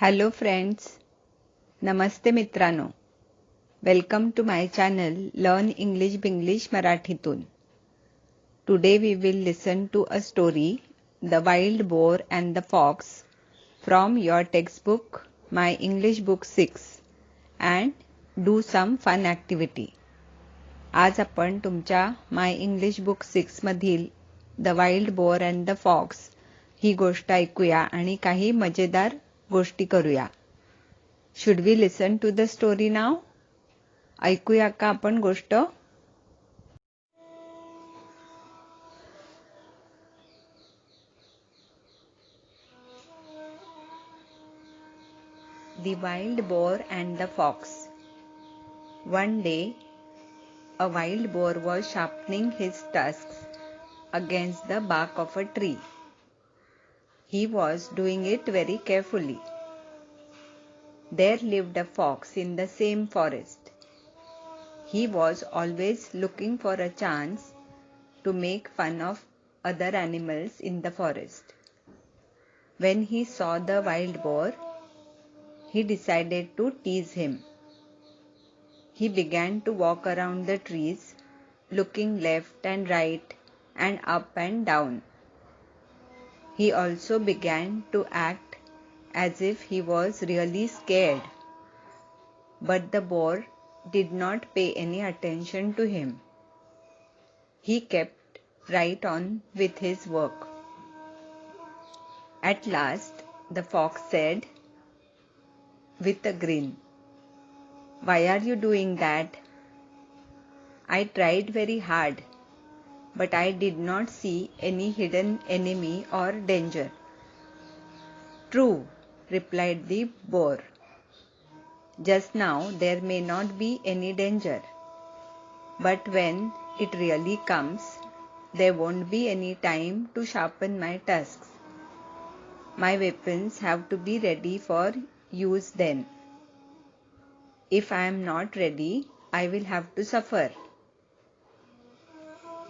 Hello friends, नमस्ते मित्रांनो. Welcome to my channel learn English Binglish मराठीतून. Today we will listen to a story the wild boar and the fox from your textbook my English book 6 and do some fun activity. आज आपण तुमच्या my English book 6 मधील the wild boar and the fox ही गोष्ट ऐकूया आणि काही मजेदार गोष्टी करूया. Should we listen to the story नाव? ऐकूया का आपण गोष्ट? The Wild Boar and the Fox. One day, a wild boar was sharpening his tusks against the bark of a tree. He was doing it very carefully. There lived a fox in the same forest. He was always looking for a chance to make fun of other animals in the forest. When he saw the wild boar, he decided to tease him. He began to walk around the trees, looking left and right and up and down. He also began to act as if he was really scared. But the boar did not pay any attention to him. He kept right on with his work. At last, the fox said, with a grin, "Why are you doing that? I tried very hard, but I did not see any hidden enemy or danger." "True," replied the boar. "Just now there may not be any danger, but when it really comes, there won't be any time to sharpen my tusks. My weapons have to be ready for use then. If I am not ready, I will have to suffer."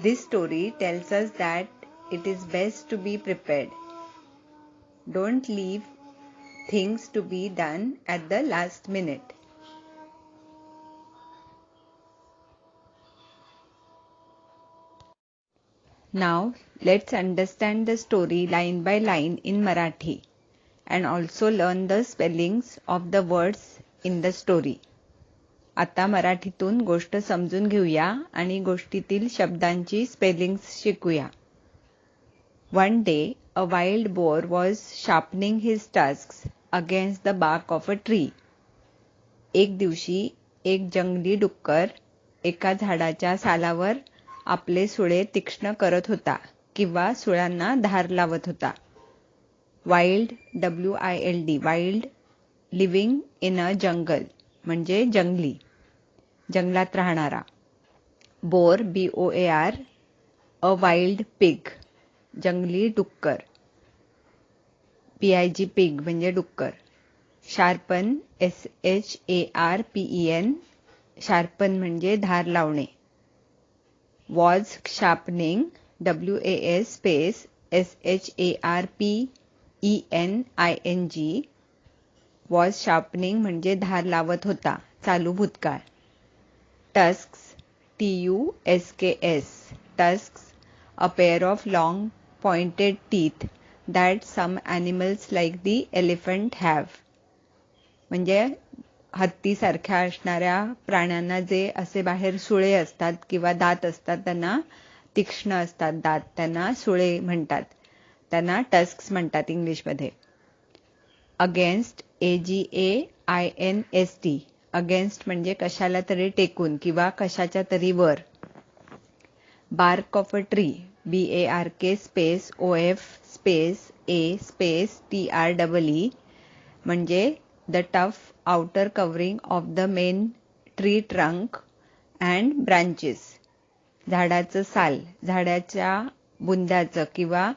This story tells us that it is best to be prepared. Don't leave things to be done at the last minute. Now, let's understand the story line by line in Marathi and also learn the spellings of the words in the story. आता मराठीतून गोष्ट समजून घेऊया आणि गोष्टीतील शब्दांची spellings शिकूया. One day, a wild boar was sharpening his tusks against the bark of a tree. एक दिवशी एक जंगली डुक्कर एका झाडाच्या सालावर आपले सुळे तीक्ष्ण करत होता किंवा सुळांना धार लावत होता. Wild, WILD, wild, living in a jungle म्हणजे जंगली, जंगलात राहणारा. Boar, BOAR, a wild pig, जंगली डुक्कर. PIG, पिग म्हणजे डुक्कर. शार्पन, SHARPEN, शार्पन म्हणजे धार लावणे. was sharpening, WAS space SHARPENING, was sharpening म्हणजे धार लावत होता, चालू भूतकाळ. tusks, TUSKS, tusks, a pair of long pointed teeth that some animals like the elephant have. म्हणजे हत्तीसारख्या असणाऱ्या प्राण्यांना जे असे बाहेर सुळे असतात किंवा दात असतात, त्यांना तीक्ष्ण असतात दात, त्यांना सुळे म्हणतात. त्यांना टस्क्स म्हणतात इंग्लिशमध्ये. अगेन्स्ट, AGAINST, अगेन्स्ट म्हणजे कशाला तरी टेकून किंवा कशाच्या तरी वर. Bark of a tree, BARK space OF space A space TREE, म्हणजे the tough outer covering of the main tree trunk and branches. झाडाचं साल, झाडाच्या बुंद्याचं किंवा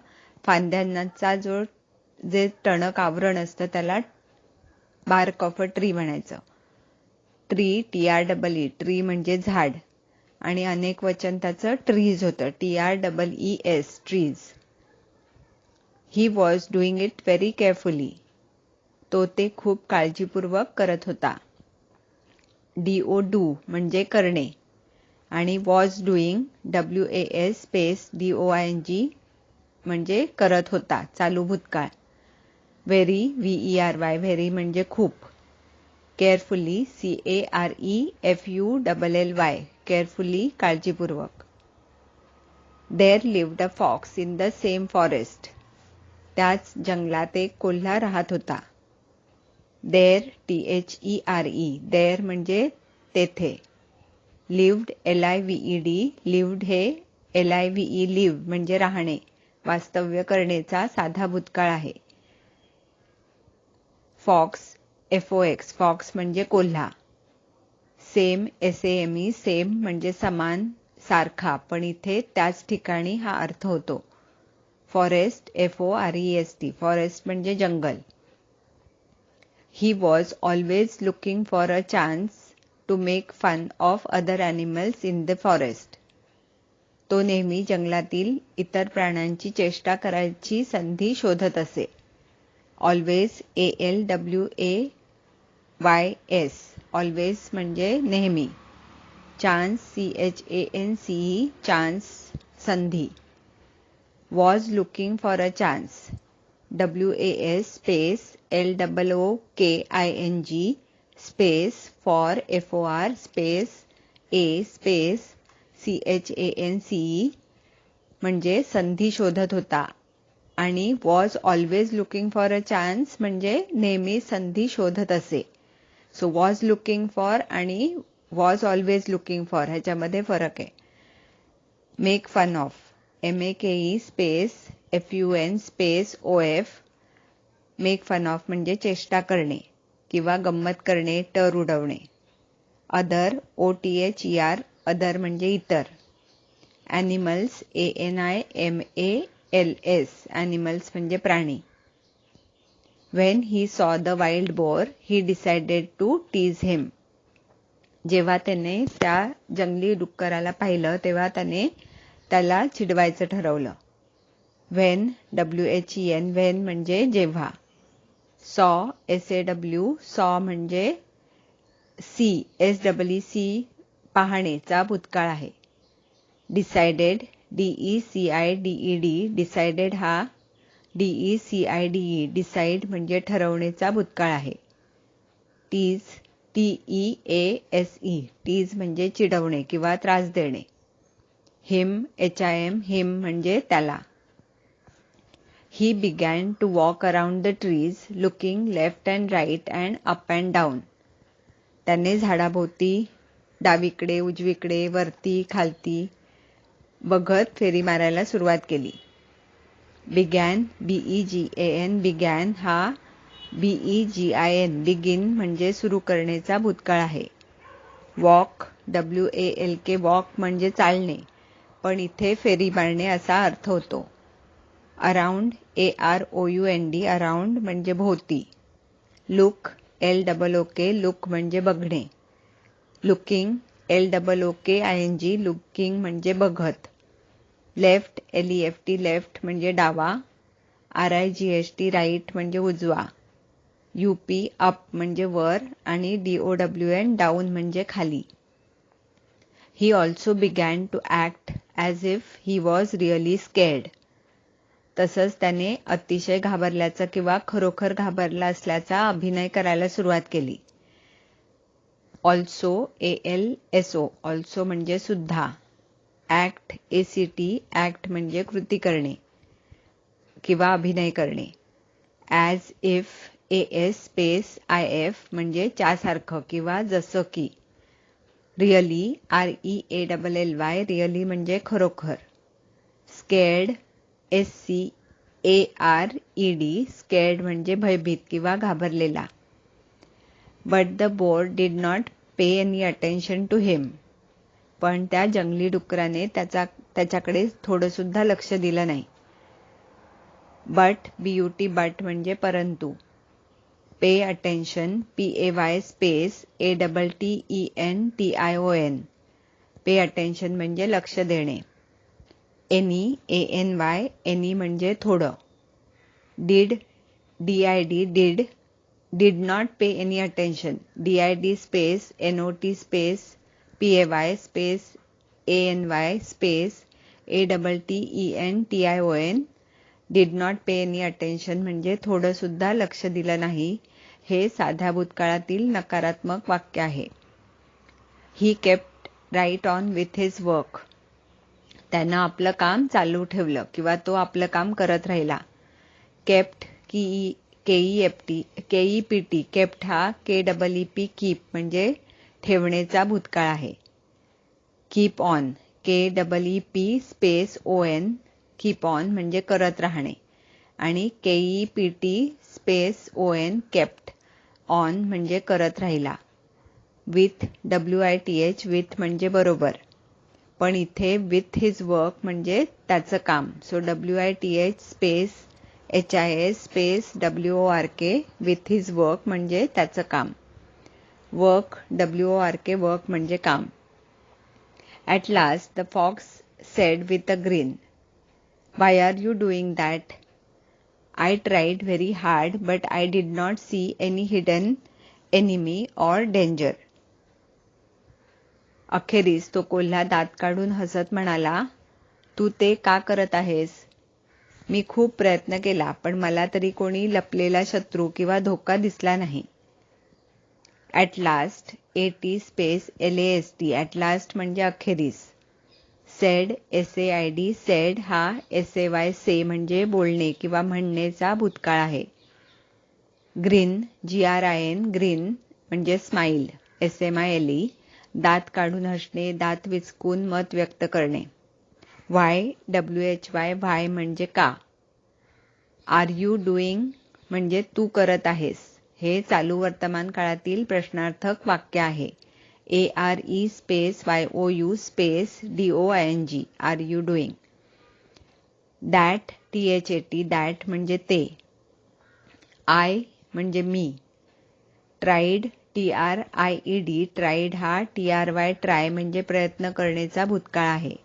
फांद्यांचा जे टणक आवरण असतं त्याला बार्क ऑफ अ ट्री म्हणायचं. ट्री, TREE, ट्री म्हणजे झाड आणि अनेक वचन त्याचं ट्रीज होतं, TREES, trees. He was doing it very carefully. तो ते खूप काळजीपूर्वक करत होता. do म्हणजे करणे आणि was doing was space doing म्हणजे करत होता, चालू भूतकाळ. very very म्हणजे खूप. carefully carefully carefully काळजीपूर्वक. There lived a fox in the same forest. त्याच जंगलात एक कोल्हा राहत होता. There there म्हणजे तेथे. lived lived हे live म्हणजे राहणे, वास्तव्य करण्याचा साधा भूतकाळ आहे. fox म्हणजे कोल्हा. same म्हणजे समान, सारखा, पण इथे त्याच ठिकाणी हा अर्थ होतो. forest forest म्हणजे जंगल. He was always looking for a chance to make fun of other animals in the forest. तो नेहमी जंगलातील इतर प्राण्यांची चेष्टा करायची संधी शोधत असे. always always म्हणजे नेहमी. chance chance संधी. was looking for a chance was space looking space for space a space chance म्हणजे संधी शोधत होता आणि was always looking for a chance म्हणजे नेहमी संधी शोधत असे. so was looking for आणि was always looking for ह्याच्यामध्ये फरक आहे. make fun of make space fun space of make fun of म्हणजे चेष्टा करणे किंवा गंमत करणे, टर उडवणे. other other म्हणजे इतर. animals animals म्हणजे प्राणी. when he saw the wild boar he decided to tease him. जेव्हा त्याने त्या जंगली डुक्कराला पाहिलं तेव्हा त्याने त्याला चिडवायचं ठरवलं. when when म्हणजे जेव्हा. saw saw म्हणजे पाहणेचा भूतकाळ आहे. decided decided हा decide म्हणजे ठरवण्याचा भूतकाळ आहे. tease tease म्हणजे चिडवणे किंवा त्रास देणे. him म्हणजे त्याला. He began to walk around the trees looking left and right and up and down. त्याने झाडाभोवती डावीकडे, उजवीकडे, वरती, खालती बघत फेरी मारायला सुरुवात केली. began began हा begin म्हणजे सुरू करण्याचा भूतकाळ आहे. walk walk म्हणजे चालणे, पण इथे फेरी मारणे असा अर्थ होतो. around around म्हणजे भोवती. look look म्हणजे बघणे. looking looking म्हणजे बघत. left left म्हणजे डावा. right म्हणजे उजवा. up म्हणजे वर आणि down म्हणजे खाली. He also began to act as if he was really scared. तसंच त्याने अतिशय घाबरल्याचा किंवा खरोखर घाबरला असल्याचा अभिनय करायला सुरुवात केली. also also म्हणजे सुद्धा. act म्हणजे कृती करणे किंवा अभिनय करणे. as if space if म्हणजे त्यासारखं किंवा जसं की. really really म्हणजे खरोखर. scared scared म्हणजे भयभीत किंवा घाबरलेला. but the boar did not pay any attention to him. पण त्या जंगली डुकराने त्याच्याकडे थोडं सुद्धा लक्ष दिलं नाही. but म्हणजे परंतु. pay attention pay space attention pay attention म्हणजे लक्ष देणे. any म्हणजे थोडं. did did not pay any attention. DID space NOT space PAY space ANY space ATTENTION did not pay any attention म्हणजे थोडं सुद्धा लक्ष दिलं नाही हे साध्या भूतकाळातील नकारात्मक वाक्य आहे. He kept right on with his work. त्यानं आपलं काम चालू ठेवलं किंवा तो आपलं काम करत राहिला. kept KEPT kept हा KEEP keep म्हणजे ठेवण्याचा भूतकाळ आहे. keep on KEEP space ON keep on म्हणजे करत राहणे आणि KEPT space ON kept on म्हणजे करत राहिला. with WITH with म्हणजे बरोबर, पण इथे with his work म्हणजे त्याचं काम. So WITH space HIS space WORK with his work म्हणजे त्याचं काम. work WORK work म्हणजे काम. At last the fox said with a grin, "Why are you doing that? I tried very hard but I did not see any hidden enemy or danger." अखेरीस तो कोल्हा दात काढून हसत म्हणाला, "तू ते का करत आहेस? मी खूप प्रयत्न केला पण मला तरी कोणी लपलेला शत्रू किंवा धोका दिसला नाही." At last AT space LAST at last म्हणजे अखेरीस. said SAID said हा SAY say म्हणजे बोलणे किंवा म्हणण्याचा भूतकाळ आहे. ग्रीन GRIN ग्रीन म्हणजे स्माईल SMILE दात काढून हसणे, दात विचकून मत व्यक्त करणे. व्हाय WHY व्हाय म्हणजे का. आर यू डुईंग म्हणजे तू करत आहेस. हे चालू वर्तमान काळातील प्रश्नार्थक वाक्य आहे. ARE space YOU space DOING are you doing. That THAT that म्हणजे ते. आय म्हणजे मी. ट्राईड TRIED ट्राईड हा TRY ट्राय म्हणजे प्रयत्न करण्याचा भूतकाळ आहे.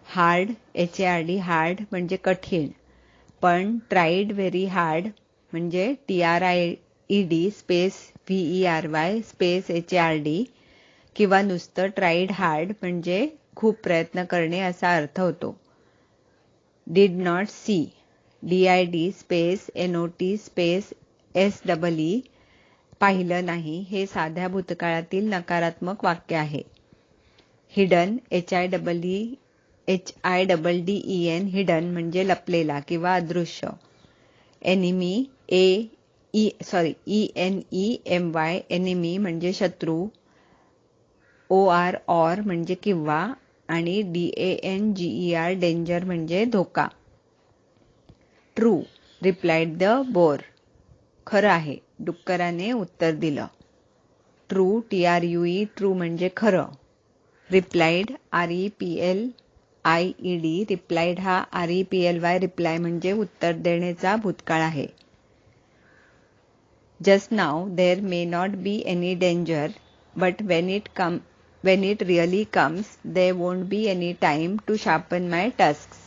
हार्ड HARD हार्ड म्हणजे कठीण, पण ट्राईड व्हेरी हार्ड म्हणजे TRIED space VERY space HARD किंवा नुसतं ट्राईड हार्ड म्हणजे खूप प्रयत्न करणे असा अर्थ होतो. Did not see DID space NOT space SEE पाहिलं नाही हे साध्या भूतकाळातील नकारात्मक वाक्य आहे. हिडन HIDDEN हिडन म्हणजे लपलेला किंवा अदृश्य. एनिमी ENEMY एनिमी म्हणजे शत्रू. OR म्हणजे किंवा आणि DANGER डेंजर म्हणजे धोका. ट्रू रिप्लाइड द बोर खरं आहे डुक्कराने उत्तर दिलं. ट्रू TRUE ट्रू म्हणजे खरं. रिप्लाइड REPLIED रिप्लाइड हा REPLY रिप्लाय म्हणजे उत्तर देण्याचा भूतकाळ आहे. Just now there may not be any danger but when it really comes there won't be any time to sharpen my tusks.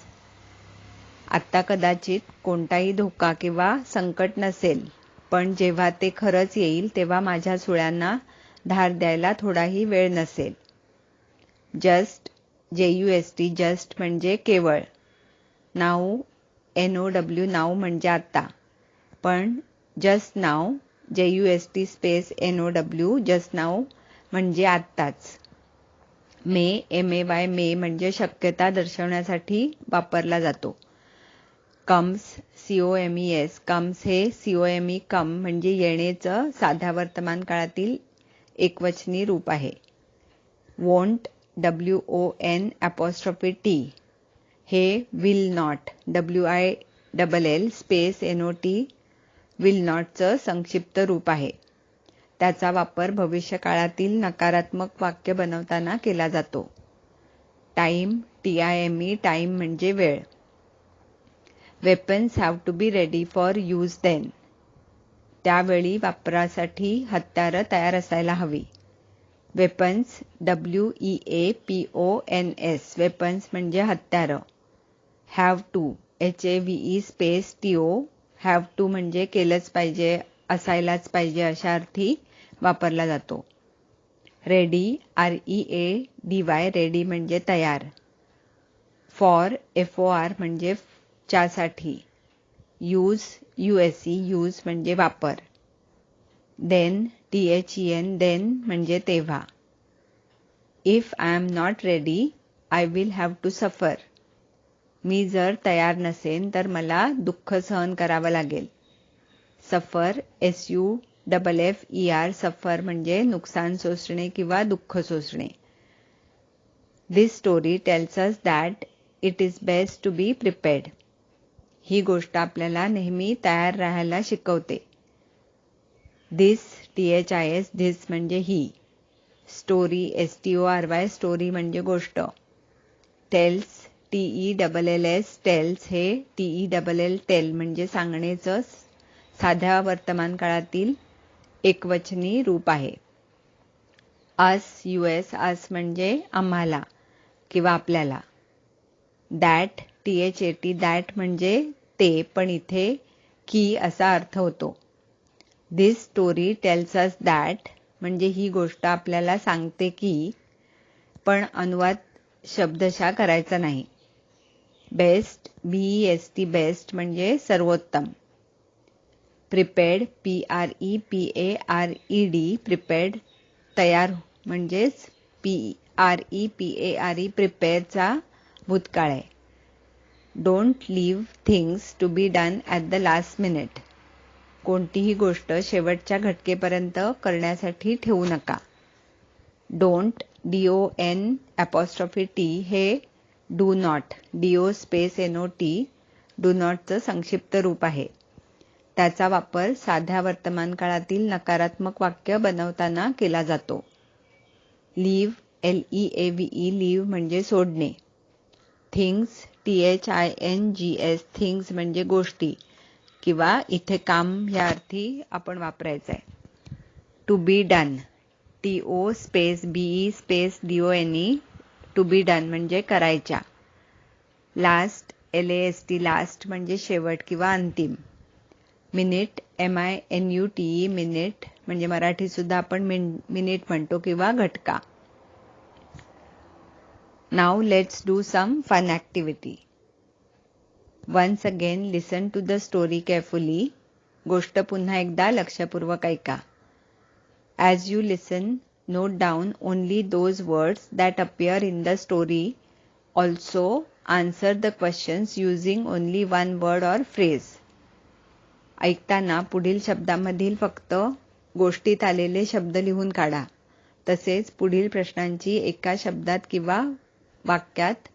आत्ता कदाचित कोणताही धोका किंवा संकट नसेल, पण जेव्हा ते खरंच येईल तेव्हा माझ्या सुळ्यांना धार द्यायला थोडाही वेळ नसेल. जस्ट JUST जस्ट म्हणजे केवळ. नाऊ NOW नाऊ म्हणजे आता, पण just now JUST space NOW just now म्हणजे आत्ताच. मे MAY मे म्हणजे शक्यता दर्शवण्यासाठी वापरला जातो. कम्स COMES कम्स हे COME कम म्हणजे येण्याचं साध्या वर्तमान काळातील एकवचनी रूप आहे. वोंट WONT हे will not WILL space NOT will नॉटचं संक्षिप्त रूप आहे. त्याचा वापर भविष्यकाळातील नकारात्मक वाक्य बनवताना केला जातो. टाइम TIME टाइम म्हणजे वेळ. Weapons have to be ready for use then त्यावेळी वापरासाठी हत्यारं तयार असायला हवी. वेपन्स WEAPONS वेपन्स म्हणजे हत्यारं. Have to HAVE space TO have to म्हणजे केलंच पाहिजे असायलाच पाहिजे अशा अर्थी वापरला जातो. रेडी READY रेडी म्हणजे तयार. फॉर FOR म्हणजे च्यासाठी. यूज USE यूज म्हणजे वापर. देन THEN देन म्हणजे तेव्हा. If I am not ready I will have to suffer. मी जर तयार नसेन तर मला दुःख सहन करावं लागेल. सफर SUFFER सफर म्हणजे नुकसान सोसणे किंवा दुःख सोसणे. This story tells us that it is best to be prepared. ही गोष्ट आपल्याला नेहमी तयार राहायला शिकवते. This THIS म्हणजे ही. स्टोरी STORY स्टोरी म्हणजे गोष्ट. टेल्स TELLS टेल्स हे TELL टेल म्हणजे सांगणेचं साध्या वर्तमान काळातील एकवचनी रूप आहे. US म्हणजे आम्हाला किंवा आपल्याला. दॅट THAT दॅट म्हणजे ते, पण इथे की असा अर्थ होतो. दिस स्टोरी टेल्स अस दॅट म्हणजे ही गोष्ट आपल्याला सांगते की, पण अनुवाद शब्दशः करायचा नाही. बेस्ट BEST बेस्ट म्हणजे सर्वोत्तम. प्रिपेर्ड PREPARED प्रिपेर्ड तयार म्हणजेच PREPARE प्रिपेअरचा भूतकाळ आहे. Don't leave things to be done at the last minute. कोणतीही गोष्ट शेवटच्या घटकेपर्यंत करण्यासाठी ठेवू नका. डोंट DON'T हे do not DO space NOT do नॉटचं संक्षिप्त रूप आहे. त्याचा वापर साध्या वर्तमान काळातील नकारात्मक वाक्य बनवताना केला जातो. लीव्ह LEAVE लीव्ह म्हणजे सोडणे. थिंग्स THINGS थिंग्स म्हणजे गोष्टी किंवा इथे काम या अर्थी आपण वापरायचं आहे. To be done TO space BE space DONE to be done म्हणजे करायच्या. लास्ट LAST लास्ट म्हणजे शेवट किंवा अंतिम. मिनिट MINUTE मिनिट म्हणजे मराठीत सुद्धा आपण मिनिट म्हणतो किंवा घटका. Now let's do some fun activity. Once again listen to the story carefully. गोष्ट पुन्हा एकदा लक्षपूर्वक ऐका. As you listen, note down only those words that appear in the story. Also, answer the questions using only one word or phrase. ऐकताना पुढील शब्दांमधील फक्त गोष्टीत आलेले शब्द लिहून काढा. तसेच पुढील प्रश्नांची एका शब्दात किंवा वाक्यात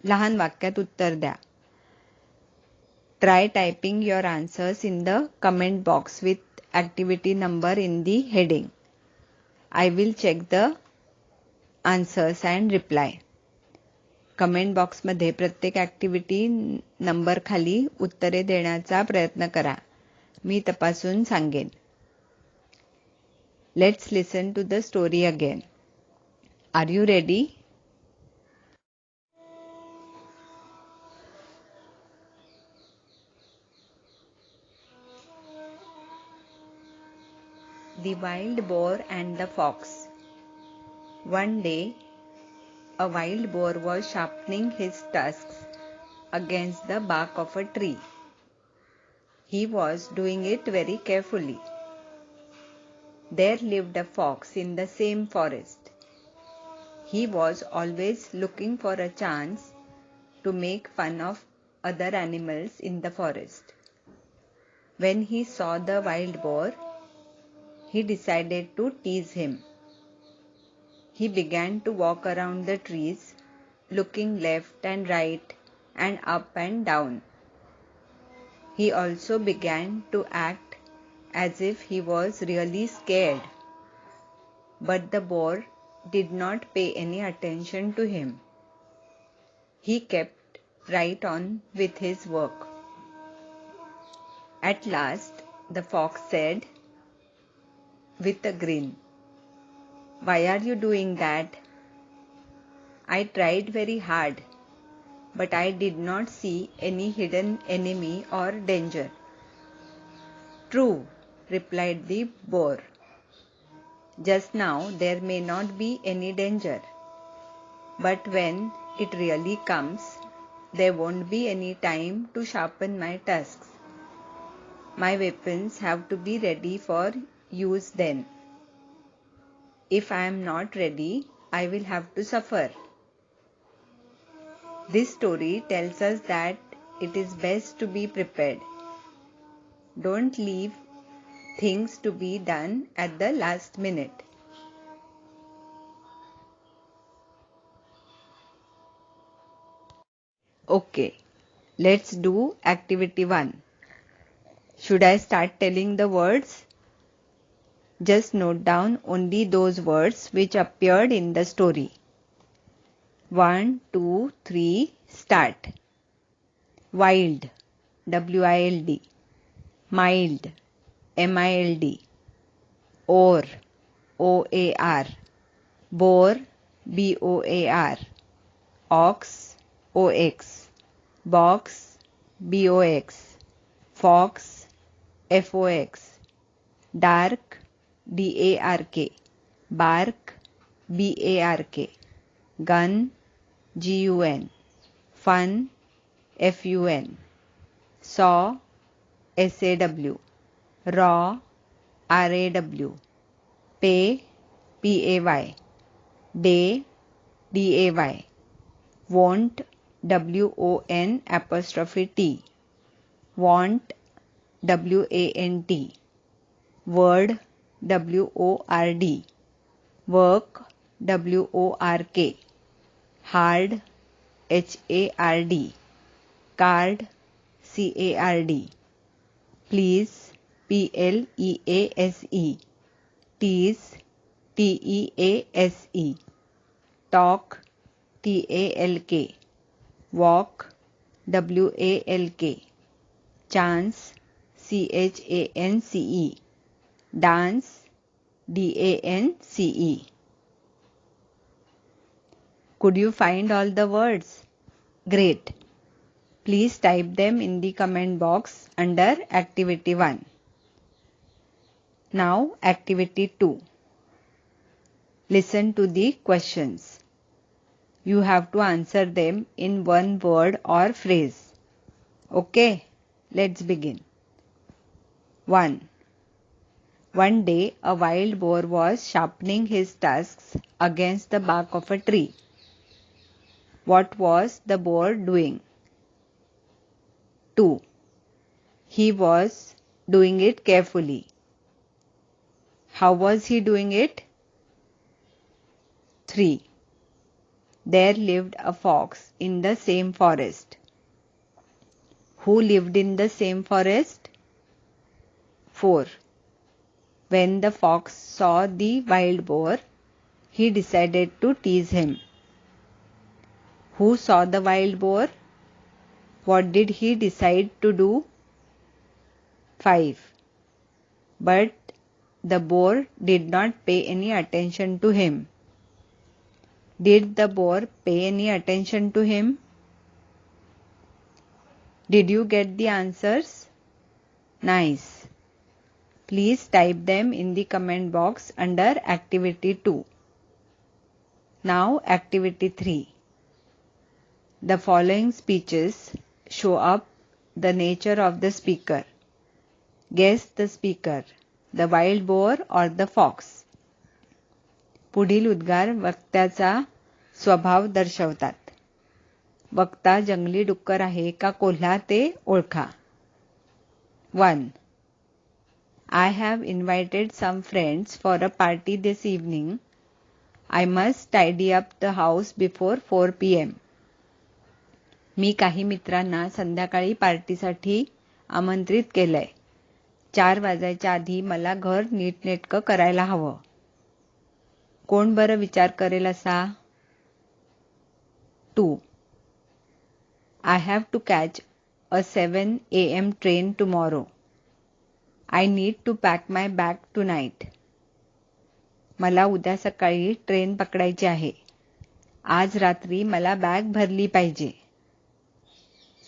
लहान वाक्यात उत्तर द्या. Try typing your answers in the comment box with activity number in the heading. I will check the answers and reply. Comment बॉक्समध्ये प्रत्येक ॲक्टिव्हिटी नंबर खाली उत्तरे देण्याचा प्रयत्न करा. मी तपासून सांगेन. Let's listen to the story again. Are you ready? The Wild Boar and the Fox. One day, a wild boar was sharpening his tusks against the bark of a tree. He was doing it very carefully. There lived a fox in the same forest. He was always looking for a chance to make fun of other animals in the forest. When he saw the wild boar, he decided to tease him. He began to walk around the trees, looking left and right and up and down. He also began to act as if he was really scared. But the boar did not pay any attention to him. He kept right on with his work. At last, the fox said, with a grin, "Why are you doing that? I tried very hard, but I did not see any hidden enemy or danger." "True," replied the boar. Just now there may not be any danger, but when it really comes, there won't be any time to sharpen my tusks. My weapons have to be ready for use then. If I am not ready, I will have to suffer. This story tells us that it is best to be prepared. Don't leave things to be done at the last minute. Okay, let's do activity 1. Should I start telling the words? Just note down only those words which appeared in the story. 1, 2, 3, start. Wild, W-I-L-D. Mild, M-I-L-D. Or, O-A-R. Boar, B-O-A-R. Ox, O-X. Box, B-O-X. Fox, F-O-X. Dark, D-A-R-K. Bark, B-A-R-K. Gun, G-U-N. Fun, F-U-N. Saw, S-A-W. Raw, R-A-W. Pay, P-A-Y. Day, D-A-Y. Won't, W-O-N apostrophe T. Want, W-A-N-T. Word, W-O-R-D. Work, W-O-R-K. Hard, H-A-R-D. Card, C-A-R-D. Please, P-L-E-A-S-E. Tease, T-E-A-S-E. Talk, T-A-L-K. Walk, W-A-L-K. Chance, C-H-A-N-C-E. Dance, D-A-N-C-E. Could you find all the words? Great. Please type them in the comment box under activity 1. Now activity 2. Listen to the questions. You have to answer them in one word or phrase. Okay, let's begin. 1. One day a wild boar was sharpening his tusks against the bark of a tree. What was the boar doing? 2. He was doing it carefully. How was he doing it? 3. There lived a fox in the same forest. Who lived in the same forest? 4. When the fox saw the wild boar, he decided to tease him. Who saw the wild boar? What did he decide to do? 5. But the boar did not pay any attention to him. Did the boar pay any attention to him? Did you get the answers? Nice. Please type them in the comment box under activity 2. Now activity 3. The following speeches show up the nature of the speaker. Guess the speaker, the wild boar or the fox. पुढील उद्गार वक्त्याचा स्वभाव दर्शवतात. वक्ता जंगली डुक्कर आहे का कोल्हा ते ओळखा. 1. I have invited some friends for a party this evening. I must tidy up the house before 4 p.m. मी काही मित्रांना संध्याकाळी पार्टीसाठी आमंत्रित केलंय. 4 वाजायच्या आधी मला घर नीटनेटकं करायला हवं. कोण बरं विचार करेल असा? 2. I have to catch a 7 a.m. train tomorrow. I need to pack my bag tonight. मला उद्या सकाळी ट्रेन पकडायची आहे. आज रात्री मला बॅग भरली पाहिजे.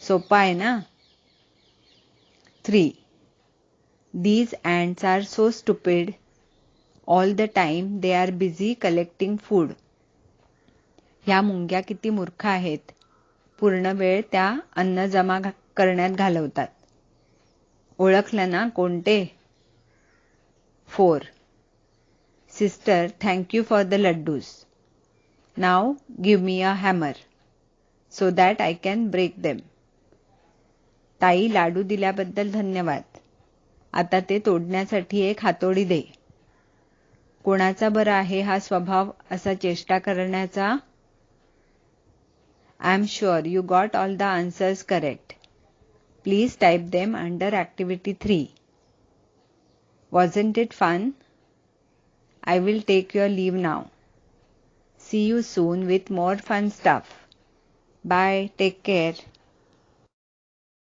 सोपं आहे ना? 3. These ants are so stupid. All the time they are busy collecting food. ह्या मुंग्या किती मूर्ख आहेत. पूर्ण वेळ त्या अन्न जमा करण्यात घालवतात. ओळखलं ना कोणते? 4. Sister, thank you for the laddus. Now give me a hammer so that I can break them. ताई, लाडू दिल्याबद्दल धन्यवाद. आता ते तोडण्यासाठी एक हातोडी दे. कोणाचा बरं आहे हा स्वभाव असा चेष्टा करण्याचा? I am sure you got all the answers correct. Please type them under activity 3. Wasn't it fun? I will take your leave now. See you soon with more fun stuff. Bye. Take care.